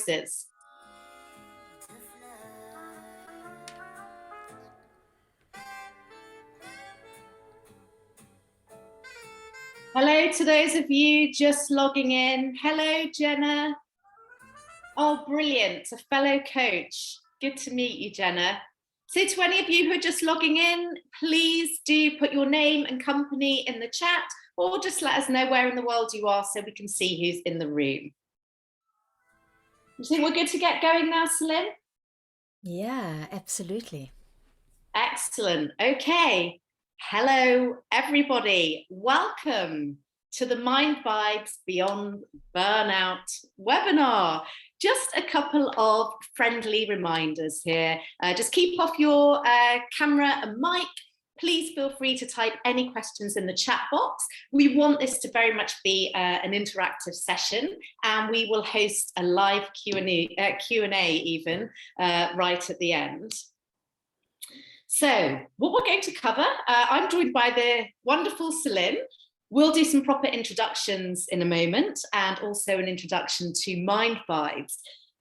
voices. Hello to those of you just logging in. Hello, Jenna. Oh, brilliant. A fellow coach. Good to meet you, Jenna. So to any of you who are just logging in, please do put your name and company in the chat, or just let us know where in the world you are so we can see who's in the room. You think we're good to get going now, Celine? Yeah, absolutely. Excellent. Okay. Hello, everybody. Welcome to the Mind Vibes Beyond Burnout webinar. Just a couple of friendly reminders here. Just keep off your camera and mic. Please feel free to type any questions in the chat box. We want this to very much be an interactive session, and we will host a live Q&A even right at the end. So what we're going to cover, I'm joined by the wonderful Celine. We'll do some proper introductions in a moment, and also an introduction to Mind Vibes.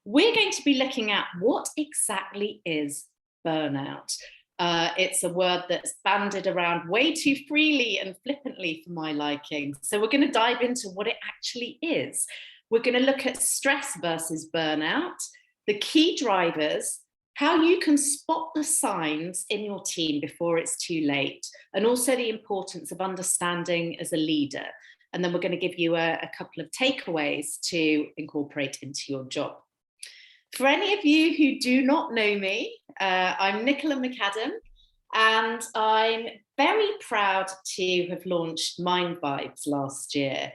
We're going to be looking at what exactly is burnout. It's a word that's bandied around way too freely and flippantly for my liking. So we're going to dive into what it actually is. We're going to look at stress versus burnout, the key drivers, how you can spot the signs in your team before it's too late, and also the importance of understanding as a leader. And then we're going to give you a couple of takeaways to incorporate into your job. For any of you who do not know me, I'm Nicola McAdam, and I'm very proud to have launched Mind Vibes last year.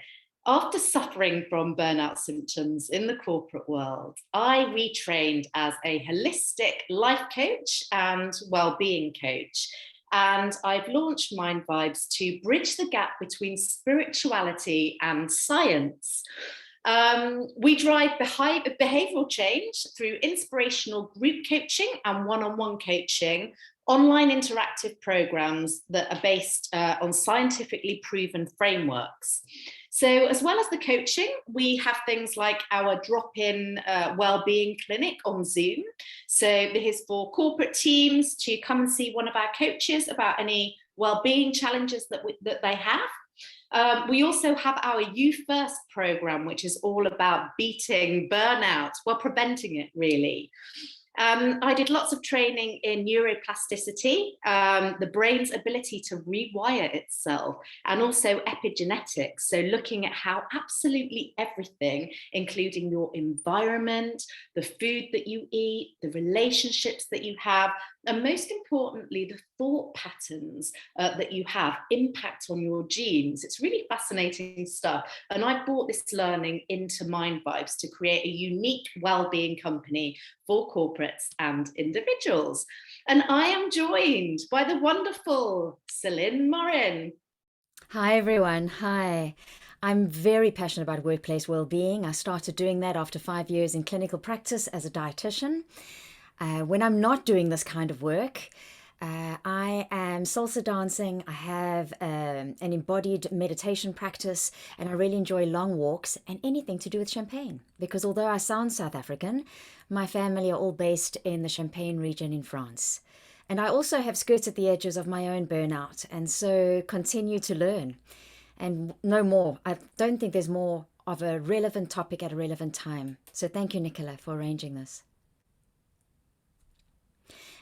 After suffering from burnout symptoms in the corporate world, I retrained as a holistic life coach and well-being coach. And I've launched Mind Vibes to bridge the gap between spirituality and science. We drive behavioral change through inspirational group coaching and one-on-one coaching, online interactive programs that are based on scientifically proven frameworks. So as well as the coaching, we have things like our drop-in wellbeing clinic on Zoom. So this is for corporate teams to come and see one of our coaches about any wellbeing challenges that they have. We also have our You First program, which is all about beating burnout, well, preventing it really. I did lots of training in neuroplasticity, the brain's ability to rewire itself, and also epigenetics. So looking at how absolutely everything, including your environment, the food that you eat, the relationships that you have, and most importantly, the thought patterns that you have impact on your genes. It's really fascinating stuff. And I brought this learning into Mind Vibes to create a unique well-being company for corporates and individuals. And I am joined by the wonderful Celine Morin. Hi, everyone. Hi. I'm very passionate about workplace well-being. I started doing that after 5 years in clinical practice as a dietitian. When I'm not doing this kind of work, I am salsa dancing. I have an embodied meditation practice, and I really enjoy long walks and anything to do with champagne. Because although I sound South African, my family are all based in the Champagne region in France. And I also have skirted the edges of my own burnout, and so continue to learn and know more. I don't think there's more of a relevant topic at a relevant time. So thank you, Nicola, for arranging this.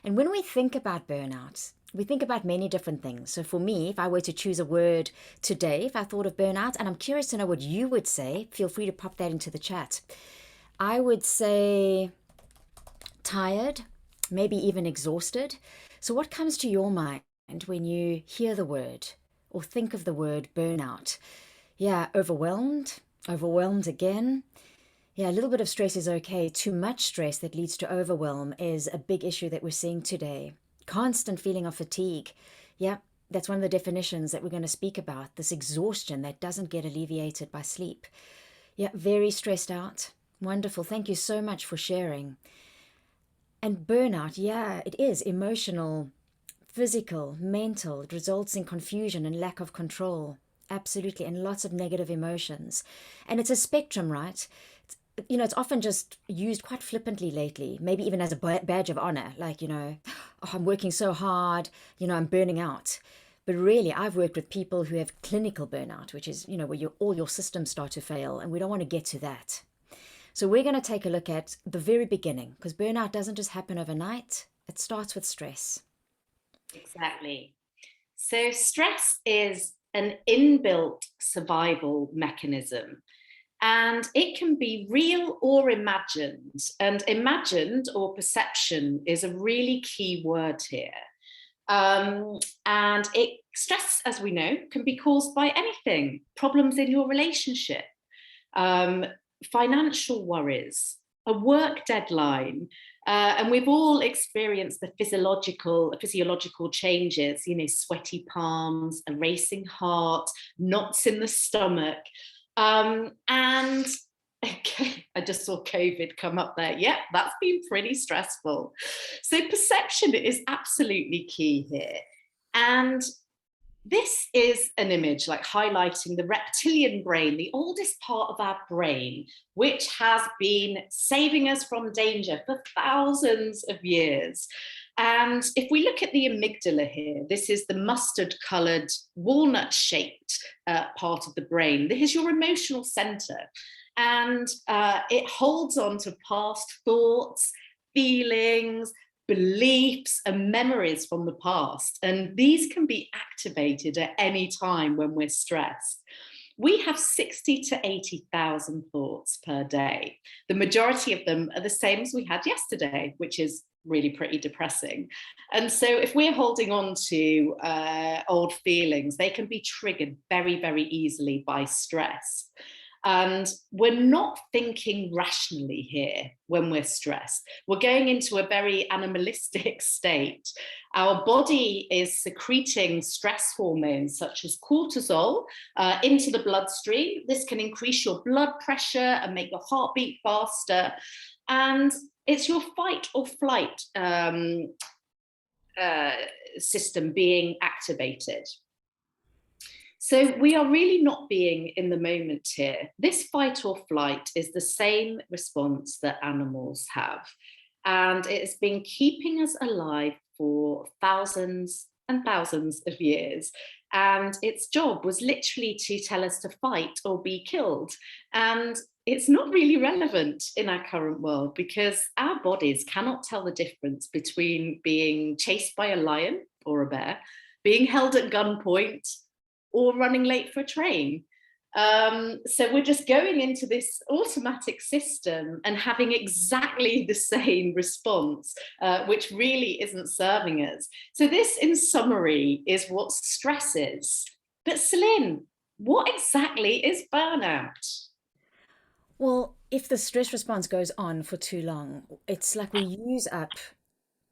And when we think about burnout, we think about many different things. So for me, if I were to choose a word today, if I thought of burnout, and I'm curious to know what you would say, feel free to pop that into the chat. I would say tired, maybe even exhausted. So what comes to your mind when you hear the word or think of the word burnout? Yeah, overwhelmed again. Yeah, a little bit of stress is okay. Too much stress that leads to overwhelm is a big issue that we're seeing today. Constant feeling of fatigue. Yeah, that's one of the definitions that we're going to speak about, this exhaustion that doesn't get alleviated by sleep. Yeah, very stressed out. Wonderful. Thank you so much for sharing. And burnout, yeah, it is emotional, physical, mental. It results in confusion and lack of control. Absolutely. And lots of negative emotions. And it's a spectrum, right? it's often just used quite flippantly lately, maybe even as a badge of honor, like, oh, I'm working so hard, I'm burning out. But really, I've worked with people who have clinical burnout, which is, where all your systems start to fail, and we don't want to get to that. So we're going to take a look at the very beginning, because burnout doesn't just happen overnight. It starts with stress. Exactly. So stress is an inbuilt survival mechanism, and it can be real or imagined. And imagined or perception is a really key word here. And stress, as we know, can be caused by anything: problems in your relationship, um, financial worries, a work deadline. And we've all experienced the physiological changes, sweaty palms, a racing heart, knots in the stomach. And okay, I just saw COVID come up there. Yeah, that's been pretty stressful. So perception is absolutely key here. And this is an image like highlighting the reptilian brain, the oldest part of our brain, which has been saving us from danger for thousands of years. And if we look at the amygdala here, this is the mustard colored, walnut shaped part of the brain. This is your emotional center. And it holds on to past thoughts, feelings, beliefs, and memories from the past. And these can be activated at any time when we're stressed. We have 60 to 80,000 thoughts per day. The majority of them are the same as we had yesterday, which is really pretty depressing. And so if we're holding on to old feelings, they can be triggered very, very easily by stress. And we're not thinking rationally here when we're stressed. We're going into a very animalistic state. Our body is secreting stress hormones such as cortisol into the bloodstream. This can increase your blood pressure and make your heart beat faster. And it's your fight or flight system being activated. So we are really not being in the moment here. This fight or flight is the same response that animals have. And it has been keeping us alive for thousands and thousands of years. And its job was literally to tell us to fight or be killed. And it's not really relevant in our current world because our bodies cannot tell the difference between being chased by a lion or a bear, being held at gunpoint, or running late for a train. So we're just going into this automatic system and having exactly the same response, which really isn't serving us. So this, in summary, is what stress is. But Celine, what exactly is burnout? Well, if the stress response goes on for too long, it's like we use up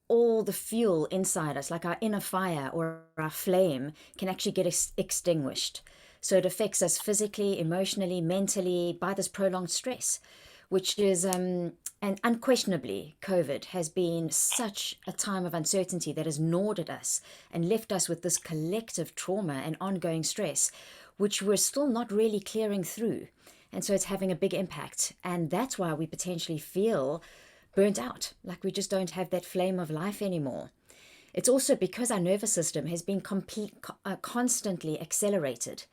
all the fuel inside us, like our inner fire or our flame, can actually get extinguished. So it affects us physically, emotionally, mentally by this prolonged stress, which is, and unquestionably, COVID has been such a time of uncertainty that has gnawed at us and left us with this collective trauma and ongoing stress, which we're still not really clearing through. And so it's having a big impact. And that's why we potentially feel burnt out, like we just don't have that flame of life anymore. It's also because our nervous system has been constantly accelerated.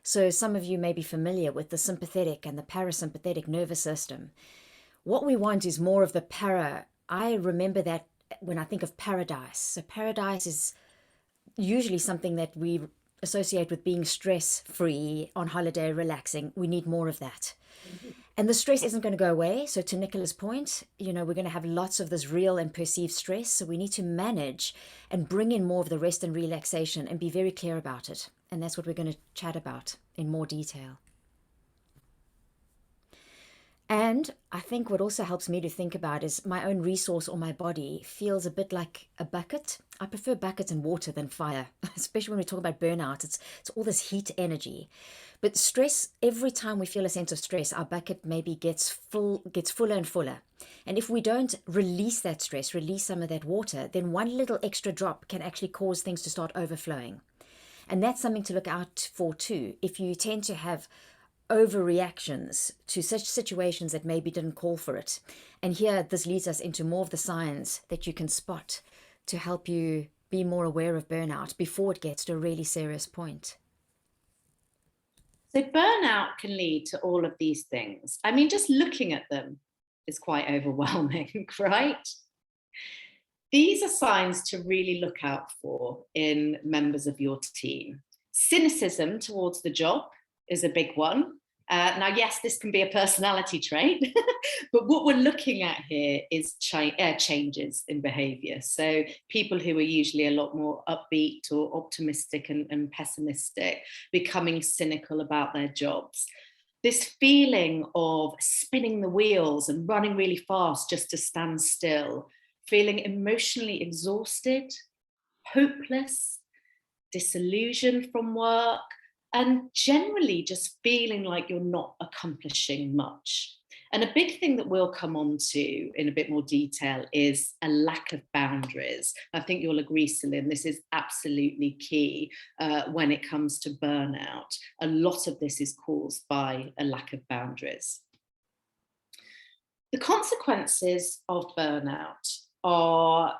So some of you may be familiar with the sympathetic and the parasympathetic nervous system. What we want is more of the para. I remember that when I think of paradise. So paradise is usually something that we associate with being stress-free, on holiday, relaxing. We need more of that. And the stress isn't going to go away. So to Nicola's point, we're going to have lots of this real and perceived stress. So we need to manage and bring in more of the rest and relaxation and be very clear about it. And that's what we're going to chat about in more detail. And I think what also helps me to think about is my own resource or my body feels a bit like a bucket. I prefer buckets and water than fire, especially when we talk about burnout. It's all this heat energy. But stress, every time we feel a sense of stress, our bucket maybe gets fuller and fuller. And if we don't release that stress, release some of that water, then one little extra drop can actually cause things to start overflowing. And that's something to look out for too. If you tend to have overreactions to such situations that maybe didn't call for it. And here, this leads us into more of the signs that you can spot to help you be more aware of burnout before it gets to a really serious point. So burnout can lead to all of these things. I mean, just looking at them is quite overwhelming, right? These are signs to really look out for in members of your team. Cynicism towards the job is a big one. Now, yes, this can be a personality trait, but what we're looking at here is changes in behavior. So people who are usually a lot more upbeat or optimistic and pessimistic, becoming cynical about their jobs. This feeling of spinning the wheels and running really fast just to stand still, feeling emotionally exhausted, hopeless, disillusioned from work, and generally just feeling like you're not accomplishing much. And a big thing that we'll come on to in a bit more detail is a lack of boundaries. I think you'll agree, Celine, this is absolutely key when it comes to burnout. A lot of this is caused by a lack of boundaries. The consequences of burnout are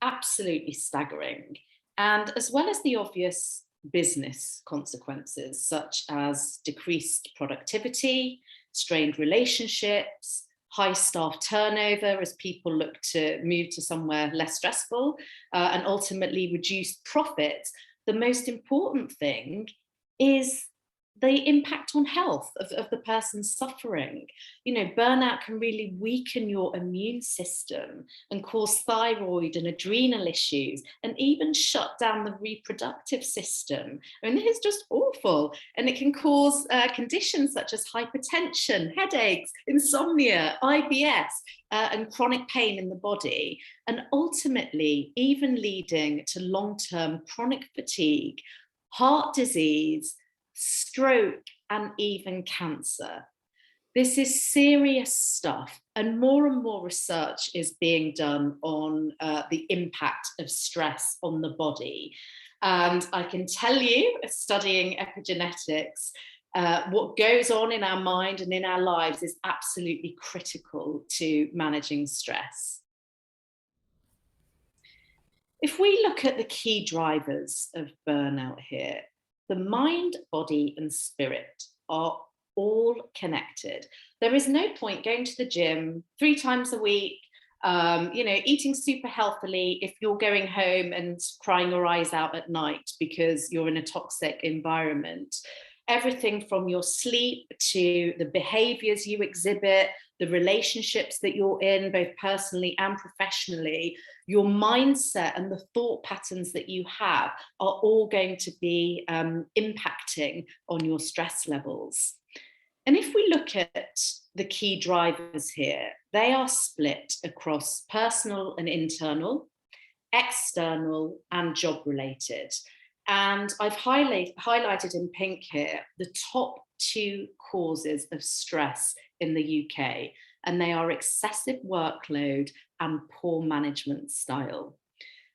absolutely staggering. And as well as the obvious business consequences, such as decreased productivity, strained relationships, high staff turnover as people look to move to somewhere less stressful, and ultimately reduced profits, the most important thing is the impact on health of the person suffering. You know, burnout can really weaken your immune system and cause thyroid and adrenal issues and even shut down the reproductive system. I mean, this is just awful. And it can cause conditions such as hypertension, headaches, insomnia, IBS, and chronic pain in the body, and ultimately even leading to long-term chronic fatigue, heart disease, stroke, and even cancer. This is serious stuff, and more research is being done on the impact of stress on the body. And I can tell you, studying epigenetics, what goes on in our mind and in our lives is absolutely critical to managing stress. If we look at the key drivers of burnout here, the mind, body, and spirit are all connected. There is no point going to the gym 3 times a week, eating super healthily if you're going home and crying your eyes out at night because you're in a toxic environment. Everything from your sleep to the behaviors you exhibit, the relationships that you're in, both personally and professionally, your mindset and the thought patterns that you have are all going to be impacting on your stress levels. And if we look at the key drivers here, they are split across personal and internal, external, and job related. And I've highlighted in pink here the top 2 causes of stress in the UK, and they are excessive workload and poor management style.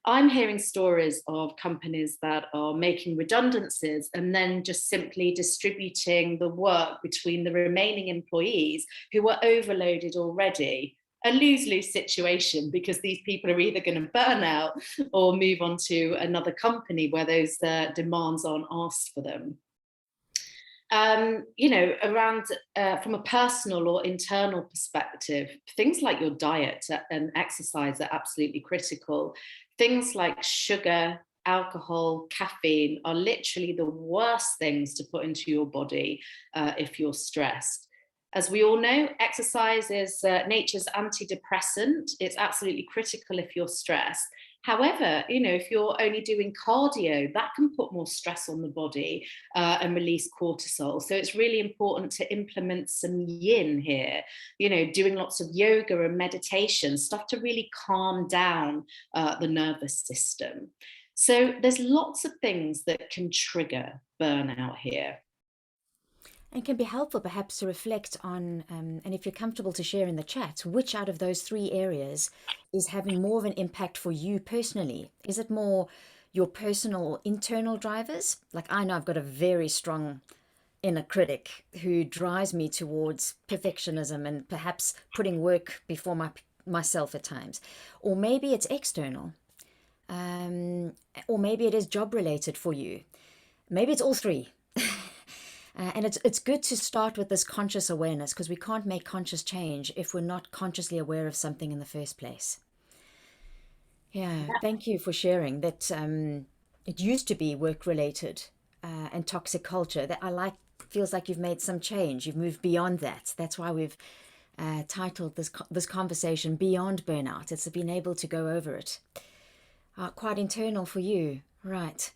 I'm hearing stories of companies that are making redundancies and then just simply distributing the work between the remaining employees who are overloaded already. A lose-lose situation, because these people are either going to burn out or move on to another company where those demands aren't asked for them. From a personal or internal perspective, things like your diet and exercise are absolutely critical. Things like sugar, alcohol, caffeine are literally the worst things to put into your body if you're stressed. As we all know, exercise is nature's antidepressant. It's absolutely critical if you're stressed. However, if you're only doing cardio, that can put more stress on the body and release cortisol. So it's really important to implement some yin here, doing lots of yoga and meditation, stuff to really calm down the nervous system. So there's lots of things that can trigger burnout here. And can be helpful perhaps to reflect on, and if you're comfortable to share in the chat, which out of those 3 areas is having more of an impact for you personally? Is it more your personal internal drivers? Like I know I've got a very strong inner critic who drives me towards perfectionism and perhaps putting work before myself at times. Or maybe it's external. Um, or maybe it is job related for you. Maybe it's all three. And it's good to start with this conscious awareness, because we can't make conscious change if we're not consciously aware of something in the first place. Yeah, thank you for sharing that. It used to be work related and toxic culture. That I like. Feels like you've made some change. You've moved beyond that. That's why we've titled this conversation "Beyond Burnout." It's been able to go over it. Quite internal for you, right?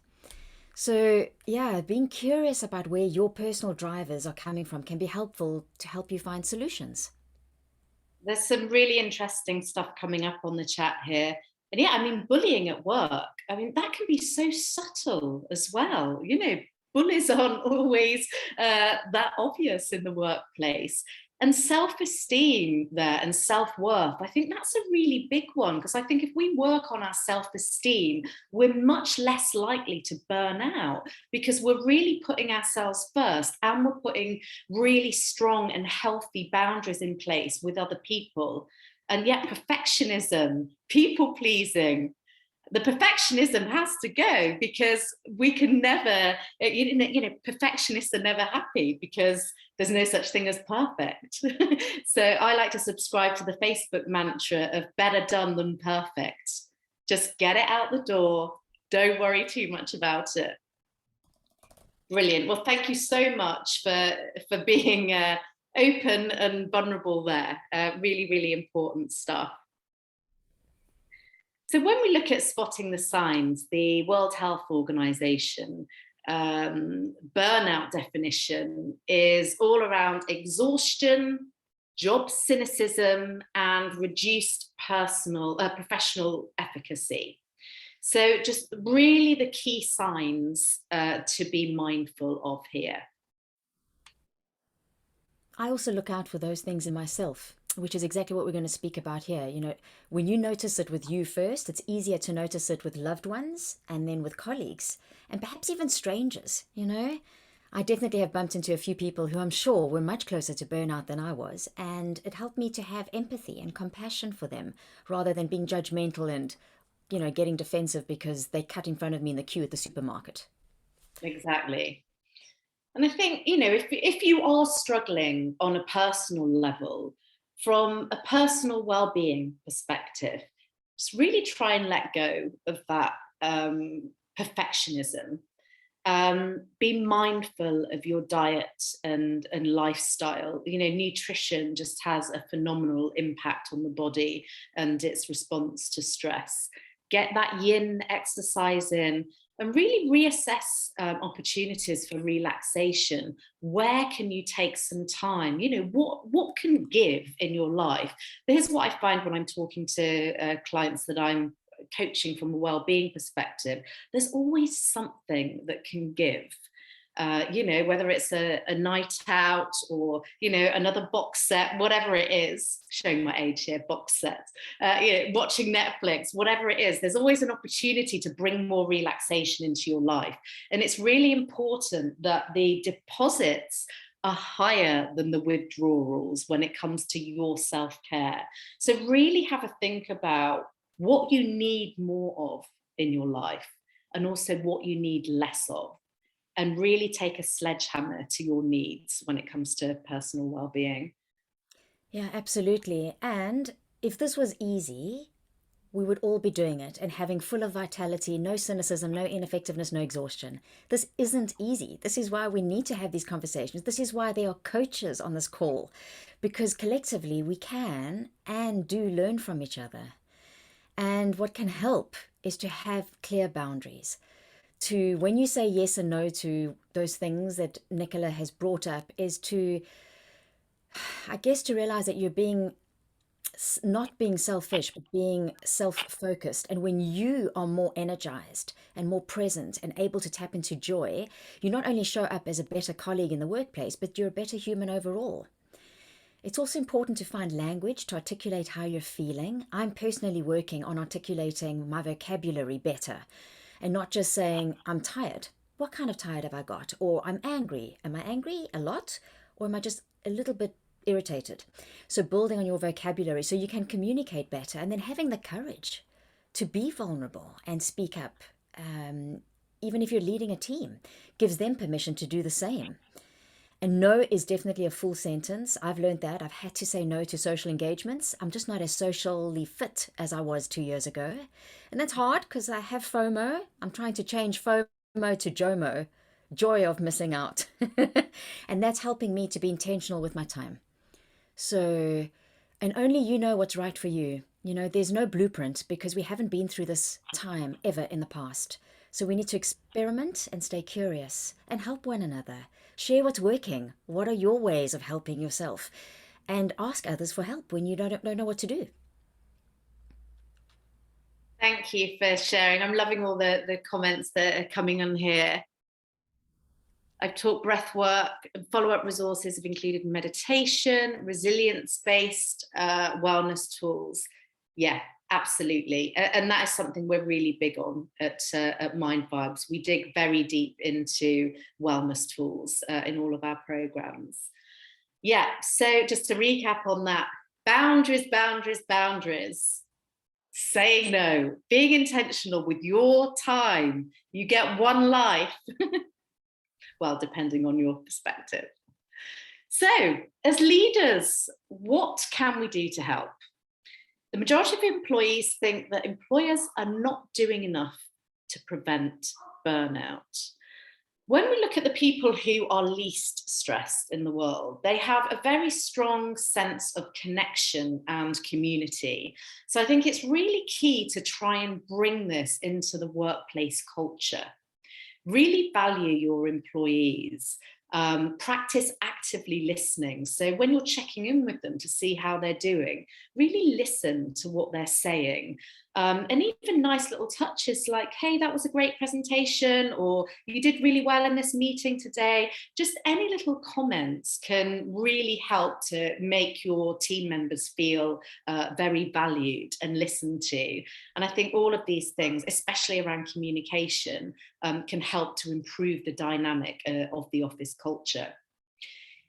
So, yeah, being curious about where your personal drivers are coming from can be helpful to help you find solutions. There's some really interesting stuff coming up on the chat here. And yeah, I mean, bullying at work, I mean, that can be so subtle as well. You know, bullies aren't always that obvious in the workplace. And self esteem there and self worth, I think that's a really big one, because I think if we work on our self esteem, we're much less likely to burn out, because we're really putting ourselves first, and we're putting really strong and healthy boundaries in place with other people. And yet, perfectionism, people pleasing, the perfectionism has to go, because we can never, perfectionists are never happy because there's no such thing as perfect. So I like to subscribe to the Facebook mantra of better done than perfect. Just get it out the door. Don't worry too much about it. Brilliant. Well, thank you so much for being open and vulnerable there. Really, really important stuff. So when we look at spotting the signs, the World Health Organization burnout definition is all around exhaustion, job cynicism, and reduced professional efficacy. So just really the key signs to be mindful of here. I also look out for those things in myself, which is exactly what we're going to speak about here. You know, when you notice it with you first, it's easier to notice it with loved ones and then with colleagues and perhaps even strangers, you know? I definitely have bumped into a few people who I'm sure were much closer to burnout than I was, and it helped me to have empathy and compassion for them rather than being judgmental and, you know, getting defensive because they cut in front of me in the queue at the supermarket. Exactly. And I think, you know, if you are struggling on a personal level, from a personal well-being perspective, just really try and let go of that perfectionism. Be mindful of your diet and lifestyle. You know, nutrition just has a phenomenal impact on the body and its response to stress. Get that yin exercise in, and really reassess opportunities for relaxation. Where can you take some time? You know, what can give in your life? Here's what I find when I'm talking to clients that I'm coaching from a well-being perspective. There's always something that can give. You know, whether it's a night out or, you know, another box set, whatever it is, showing my age here, box sets, you know, watching Netflix, whatever it is, there's always an opportunity to bring more relaxation into your life. And it's really important that the deposits are higher than the withdrawals when it comes to your self-care. So really have a think about what you need more of in your life, and also what you need less of, and really take a sledgehammer to your needs when it comes to personal well-being. Yeah, absolutely. And if this was easy, we would all be doing it and having full of vitality, no cynicism, no ineffectiveness, no exhaustion. This isn't easy. This is why we need to have these conversations. This is why there are coaches on this call, because collectively we can and do learn from each other. And what can help is to have clear boundaries. To when you say yes and no to those things that Nicola has brought up, is to, I guess, to realize that you're being not being selfish, but being self-focused. And when you are more energized and more present and able to tap into joy, you not only show up as a better colleague in the workplace, but you're a better human overall. It's also important to find language to articulate how you're feeling. I'm personally working on articulating my vocabulary better and not just saying, I'm tired. what kind of tired have I got? Or I'm angry. Am I angry a lot? Or am I just a little bit irritated? So building on your vocabulary so you can communicate better, and then having the courage to be vulnerable and speak up. Even if you're leading a team, gives them permission to do the same. And no is definitely a full sentence. I've learned that. I've had to say no to social engagements. I'm just not as socially fit as I was 2 years ago. And that's hard because I have FOMO. I'm trying to change FOMO to JOMO, joy of missing out. And that's helping me to be intentional with my time. So, and only you know what's right for you. You know, there's no blueprint because we haven't been through this time ever in the past. So we need to experiment and stay curious and help one another. Share what's working. What are your ways of helping yourself? And ask others for help when you don't know what to do. Thank you for sharing. I'm loving all the comments that are coming on here. I've taught breath work, and follow-up resources have included meditation, resilience-based wellness tools. Yeah, absolutely. And that is something we're really big on at MindVibes. We dig very deep into wellness tools in all of our programs. Yeah, so just to recap on that, boundaries, boundaries, boundaries. Saying no, being intentional with your time. You get one life. Well, depending on your perspective. So, as leaders, what can we do to help? The majority of employees think that employers are not doing enough to prevent burnout. When we look at the people who are least stressed in the world, they have a very strong sense of connection and community. So I think it's really key to try and bring this into the workplace culture. Really value your employees. Practice actively listening. So when you're checking in with them to see how they're doing, really listen to what they're saying. And even nice little touches like, hey, that was a great presentation, or you did really well in this meeting today. Just any little comments can really help to make your team members feel very valued and listened to. And I think all of these things, especially around communication, can help to improve the dynamic of the office culture.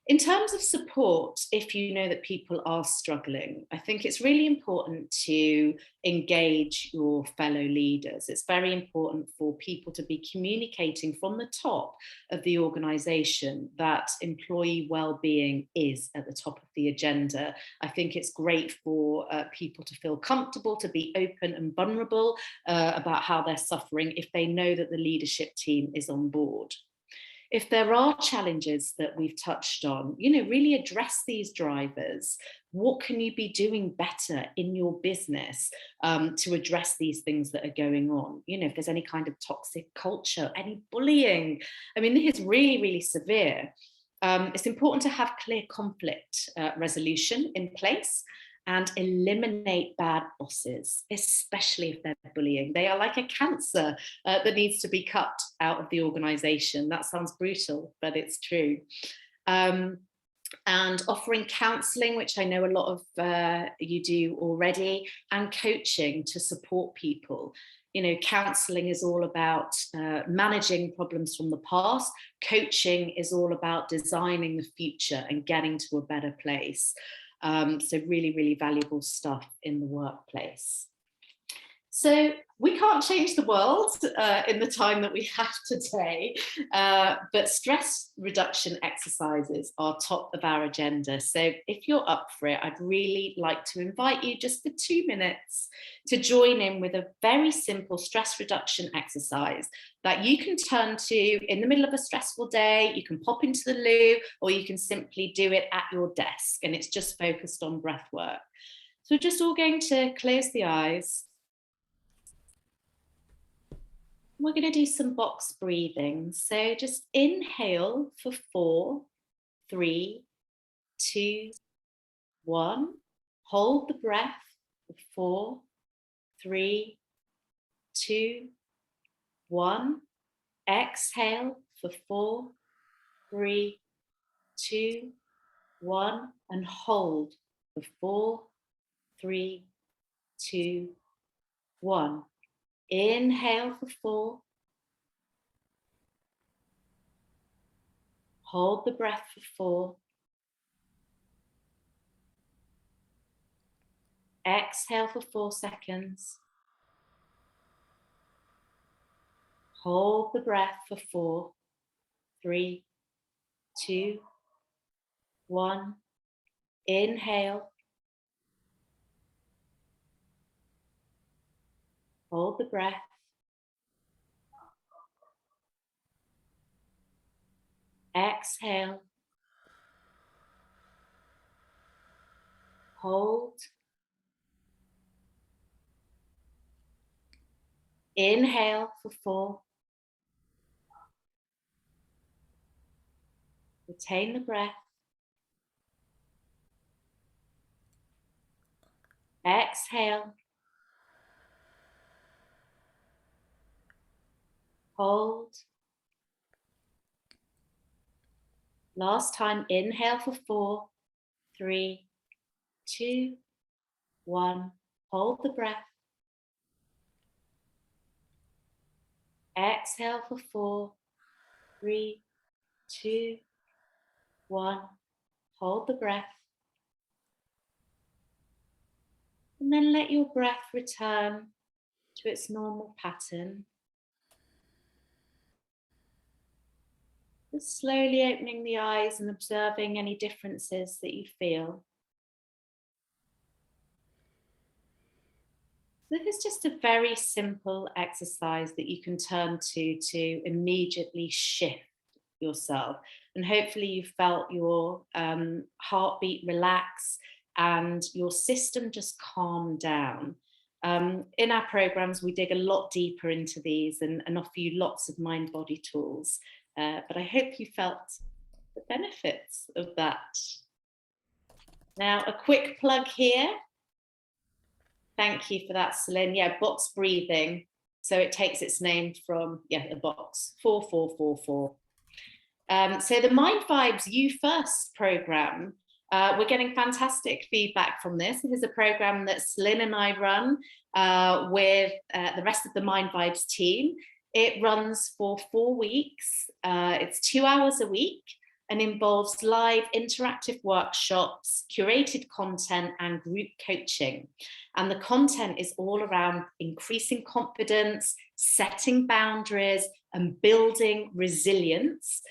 In terms of support, if you know that people are struggling, I think it's really important to engage your fellow leaders. It's very important for people to be communicating from the top of the organisation that employee well-being is at the top of the agenda. I think it's great for people to feel comfortable, to be open and vulnerable about how they're suffering if they know that the leadership team is on board. If there are challenges that we've touched on, really address these drivers. What can you be doing better in your business to address these things that are going on? If there's any kind of toxic culture, any bullying. I mean, this is really, really severe. It's important to have clear conflict resolution in place and eliminate bad bosses, especially if they're bullying. They are like a cancer that needs to be cut out of the organization. That sounds brutal, but it's true. And offering counseling, which I know a lot of you do already, and coaching to support people. Counseling is all about managing problems from the past. Coaching is all about designing the future and getting to a better place. So really, really valuable stuff in the workplace. So we can't change the world in the time that we have today, but stress reduction exercises are top of our agenda. So if you're up for it, I'd really like to invite you just for 2 minutes to join in with a very simple stress reduction exercise that you can turn to in the middle of a stressful day. You can pop into the loo, or you can simply do it at your desk, and it's just focused on breath work. So we're just all going to close the eyes. We're going to do some box breathing. So just inhale for 4, 3, 2, 1. Hold the breath for 4, 3, 2, 1. Exhale for 4, 3, 2, 1. And hold for 4, 3, 2, 1. Inhale for 4, Hold the breath for 4. Exhale for 4 seconds. Hold the breath for 4, 3, 2, 1. Inhale. Hold the breath. Exhale. Hold. Inhale for 4. Retain the breath. Exhale. Hold. Last time, inhale for 4, 3, 2, 1. Hold the breath. Exhale for 4, 3, 2, 1. Hold the breath. And then let your breath return to its normal pattern. Just slowly opening the eyes and observing any differences that you feel. This is just a very simple exercise that you can turn to immediately shift yourself. And hopefully you felt your heartbeat relax and your system just calm down. In our programs, we dig a lot deeper into these and offer you lots of mind-body tools. But I hope you felt the benefits of that. Now, a quick plug here. Thank you for that, Celine. Yeah, box breathing. So it takes its name from, the box, 4444. So the MindVibes You First program, we're getting fantastic feedback from this. This is a program that Celine and I run with the rest of the MindVibes team. It runs for 4 weeks. It's 2 hours a week and involves live interactive workshops, curated content, and group coaching. And the content is all around increasing confidence, setting boundaries, and building resilience,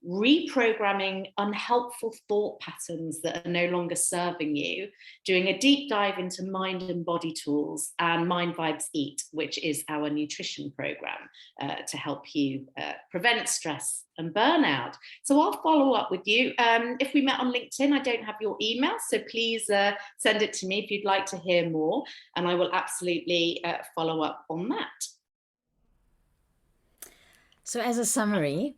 reprogramming unhelpful thought patterns that are no longer serving you, doing a deep dive into mind and body tools, and MindVibes Eat, which is our nutrition program to help you prevent stress and burnout. So I'll follow up with you. If we met on LinkedIn, I don't have your email, so please send it to me if you'd like to hear more, and I will absolutely follow up on that. So as a summary,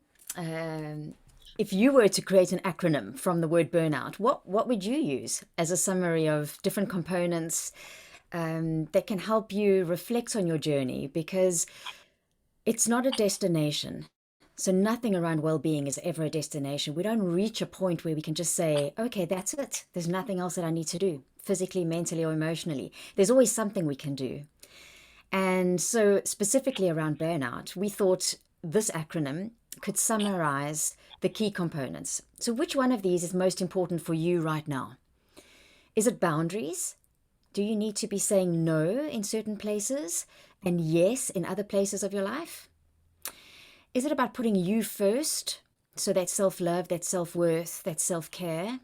if you were to create an acronym from the word burnout, what would you use as a summary of different components that can help you reflect on your journey? Because it's not a destination. So nothing around well-being is ever a destination. We don't reach a point where we can just say, okay, that's it. There's nothing else that I need to do, physically, mentally, or emotionally. There's always something we can do. And so specifically around burnout, we thought this acronym could summarize the key components. So which one of these is most important for you right now? Is it boundaries? Do you need to be saying no in certain places and yes in other places of your life? Is it about putting you first? So that self-love, that self-worth, that self-care?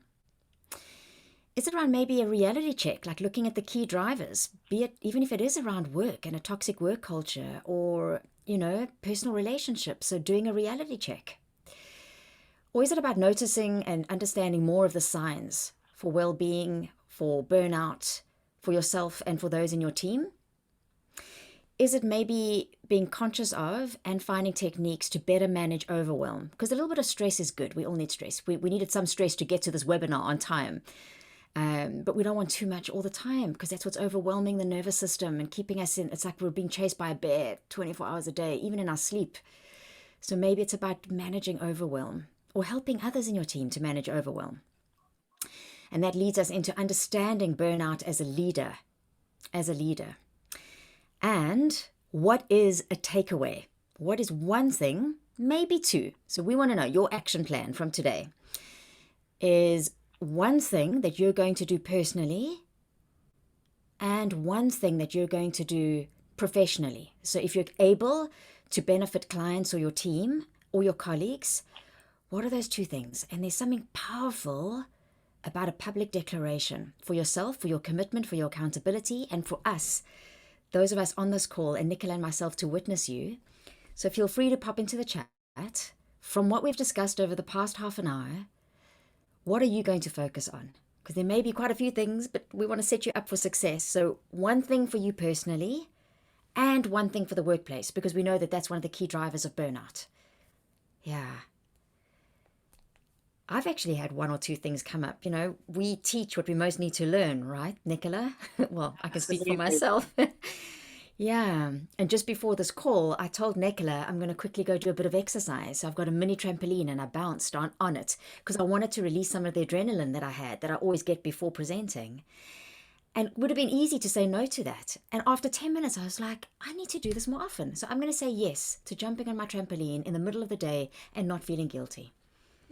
Is it around maybe a reality check, like looking at the key drivers, be it even if it is around work and a toxic work culture or, personal relationships, so doing a reality check? Or is it about noticing and understanding more of the signs for well-being, for burnout, for yourself and for those in your team? Is it maybe being conscious of and finding techniques to better manage overwhelm? Because a little bit of stress is good. We all need stress. We needed some stress to get to this webinar on time. But we don't want too much all the time because that's what's overwhelming the nervous system and keeping us in. It's like we're being chased by a bear 24 hours a day, even in our sleep. So maybe it's about managing overwhelm or helping others in your team to manage overwhelm. And that leads us into understanding burnout as a leader. And what is a takeaway? What is one thing maybe two. So we want to know your action plan from today is one thing that you're going to do personally and one thing that you're going to do professionally. So if you're able to benefit clients or your team or your colleagues, what are those two things? And there's something powerful about a public declaration for yourself, for your commitment, for your accountability, and for us, those of us on this call, and Nicola and myself to witness you. So feel free to pop into the chat. From what we've discussed over the past half an hour, what are you going to focus on? Because there may be quite a few things, but we want to set you up for success. So one thing for you personally and one thing for the workplace, because we know that that's one of the key drivers of burnout. Yeah. I've actually had one or two things come up. You know, we teach what we most need to learn, right, Nicola? Well, I can speak for Absolutely. myself. Yeah. And just before this call, I told Nicola I'm going to quickly go do a bit of exercise. So I've got a mini trampoline and I bounced on it because I wanted to release some of the adrenaline that I had that I always get before presenting. And it would have been easy to say no to that. And after 10 minutes, I was like, I need to do this more often. So I'm going to say yes to jumping on my trampoline in the middle of the day and not feeling guilty.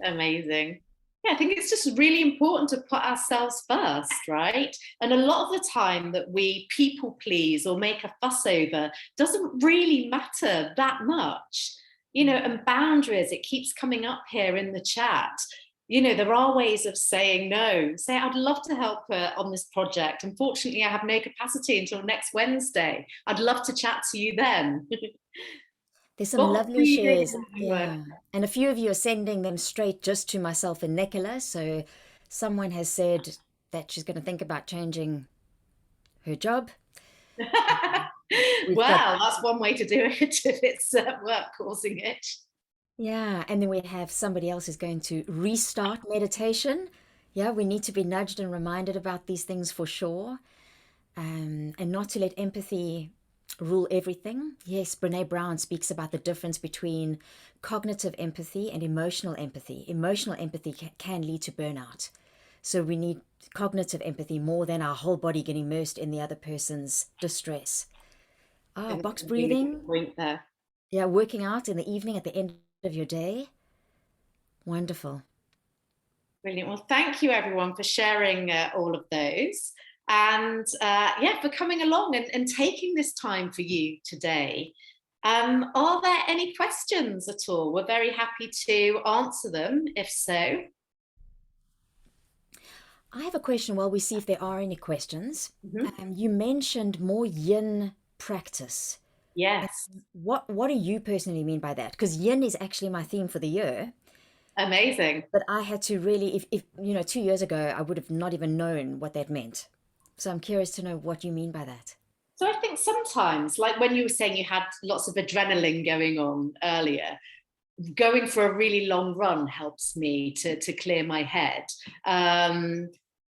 Amazing. Yeah, I think it's just really important to put ourselves first, right? And a lot of the time that we people please or make a fuss over doesn't really matter that much. And boundaries, it keeps coming up here in the chat. There are ways of saying no. Say, I'd love to help on this project. Unfortunately, I have no capacity until next Wednesday. I'd love to chat to you then. There's some Box lovely breathing, shares. everyone. Yeah. And a few of you are sending them straight just to myself and Nicola. So someone has said that she's going to think about changing her job. We've got, Well, that's one way to do it if it's work causing it. yeah. And then we have somebody else who's going to restart meditation. Yeah. We need to be nudged and reminded about these things for sure. And not to let empathy rule everything. Yes, Brene Brown speaks about the difference between cognitive empathy and emotional empathy. Emotional empathy can lead to burnout. So we need cognitive empathy more than our whole body getting immersed in the other person's distress. I Ah, think box that's a really breathing. good point there. Yeah, working out in the evening at the end of your day. Wonderful. Brilliant. Well, thank you everyone for sharing all of those. And yeah, for coming along and taking this time for you today. Are there any questions at all? We're very happy to answer them, if so. I have a question while we see if there are any questions. Mhm. You mentioned more yin practice. Yes, What do you personally mean by that? Because yin is actually my theme for the year, amazing. but I had to really, if 2 years ago, I would have not even known what that meant. So I'm curious to know what you mean by that. So I think sometimes, like when you were saying you had lots of adrenaline going on earlier, going for a really long run helps me to clear my head.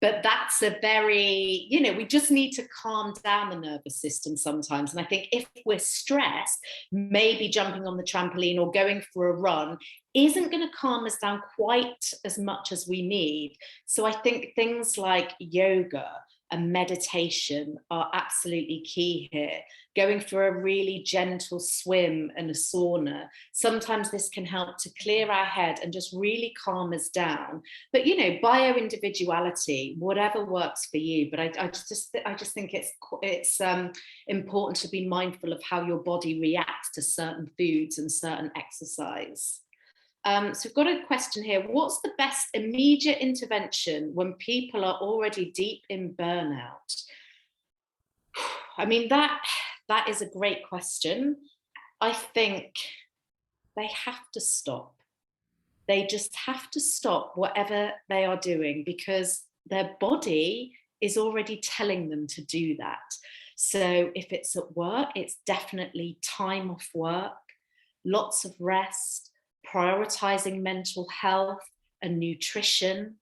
But that's a very, we just need to calm down the nervous system sometimes. And I think if we're stressed, maybe jumping on the trampoline or going for a run isn't going to calm us down quite as much as we need. So I think things like yoga and meditation are absolutely key here. Going for a really gentle swim and a sauna, sometimes this can help to clear our head and just really calm us down. But bio individuality, whatever works for you. But I just think it's important to be mindful of how your body reacts to certain foods and certain exercise. So we've got a question here. What's the best immediate intervention when people are already deep in burnout? I mean, that is a great question. I think they have to stop. They just have to stop whatever they are doing because their body is already telling them to do that. So if it's at work, it's definitely time off work, lots of rest, prioritizing mental health and nutrition.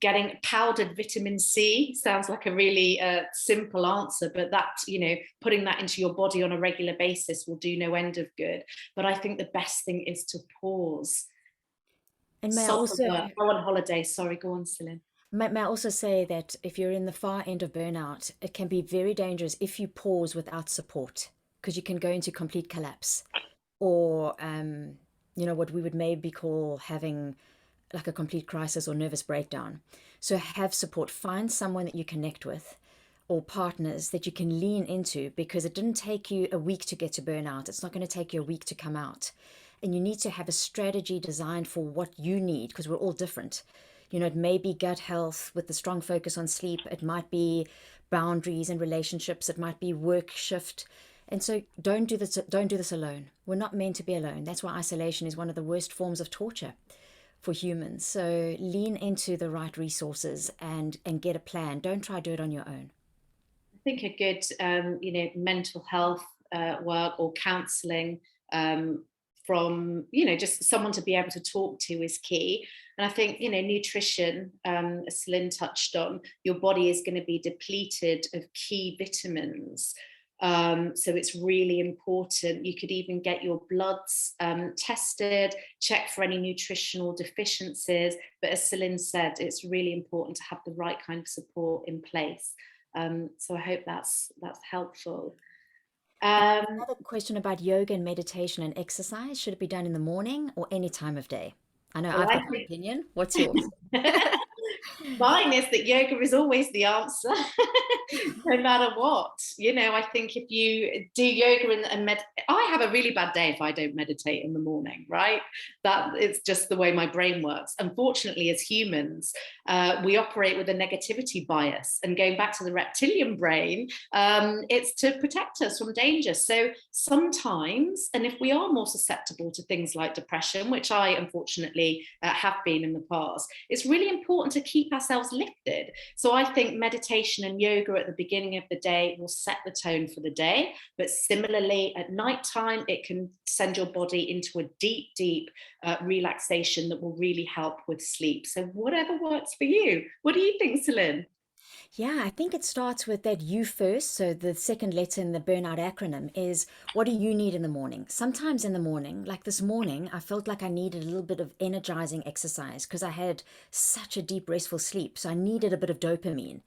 Getting powdered vitamin C sounds like a really simple answer, but putting that into your body on a regular basis will do no end of good. But I think the best thing is to pause, And stop the work, go on holiday. Sorry, go on, Celine. may I also say that if you're in the far end of burnout, it can be very dangerous if you pause without support because you can go into complete collapse or what we would maybe call having like a complete crisis or nervous breakdown. So have support, find someone that you connect with or partners that you can lean into, because it didn't take you a week to get to burnout. It's not going to take you a week to come out. And you need to have a strategy designed for what you need, because we're all different. It may be gut health with the strong focus on sleep. It might be boundaries and relationships. It might be work shift. And so don't do this alone. We're not meant to be alone. That's why isolation is one of the worst forms of torture for humans. So lean into the right resources and get a plan. Don't try to do it on your own. I think a good, mental health work or counselling from, just someone to be able to talk to is key. And I think, nutrition, as Celine touched on, your body is going to be depleted of key vitamins. So it's really important. You could even get your bloods tested, check for any nutritional deficiencies. But as Celine said, it's really important to have the right kind of support in place. So I hope that's helpful. Another question about yoga and meditation and exercise. Should it be done in the morning or any time of day? I know Well, I've I got my think opinion. What's yours? mine is that yoga is always the answer, no matter what. I think if you do yoga and I have a really bad day if I don't meditate in the morning, right? That it's just the way my brain works. Unfortunately, as humans, we operate with a negativity bias. And going back to the reptilian brain, it's to protect us from danger. So sometimes, and if we are more susceptible to things like depression, which I unfortunately have been in the past, it's really important to keep ourselves lifted. So I think meditation and yoga at the beginning of the day will set the tone for the day. But similarly, at nighttime, it can send your body into a deep, deep relaxation that will really help with sleep. So whatever works for you. What do you think, Celine? Yeah, I think it starts with that you first. So the second letter in the burnout acronym is, what do you need in the morning? Sometimes in the morning, like this morning, I felt like I needed a little bit of energizing exercise because I had such a deep, restful sleep. So I needed a bit of dopamine.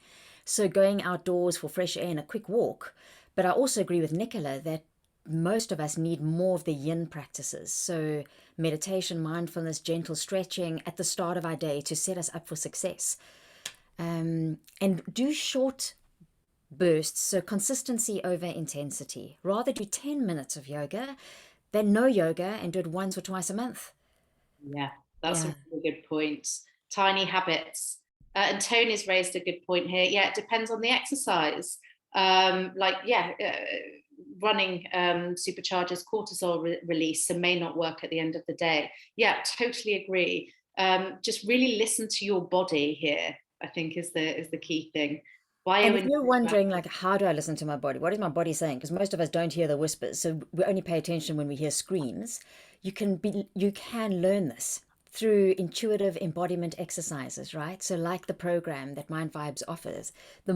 So going outdoors for fresh air and a quick walk. But I also agree with Nicola that most of us need more of the yin practices. So meditation, mindfulness, gentle stretching at the start of our day to set us up for success. And do short bursts, so consistency over intensity. Rather do 10 minutes of yoga than no yoga and do it once or twice a month. Yeah, that's a Yeah. really good point. Tiny habits. And Tony's raised a good point here. Yeah, it depends on the exercise. Running supercharges cortisol release and may not work at the end of the day. Yeah, totally agree. Just really listen to your body here, I think is the key thing. And if Bio. you're wondering, like, how do I listen to my body? What is my body saying? Because most of us don't hear the whispers, so we only pay attention when we hear screams. You can learn this through intuitive embodiment exercises, right? So like the program that MindVibes offers, the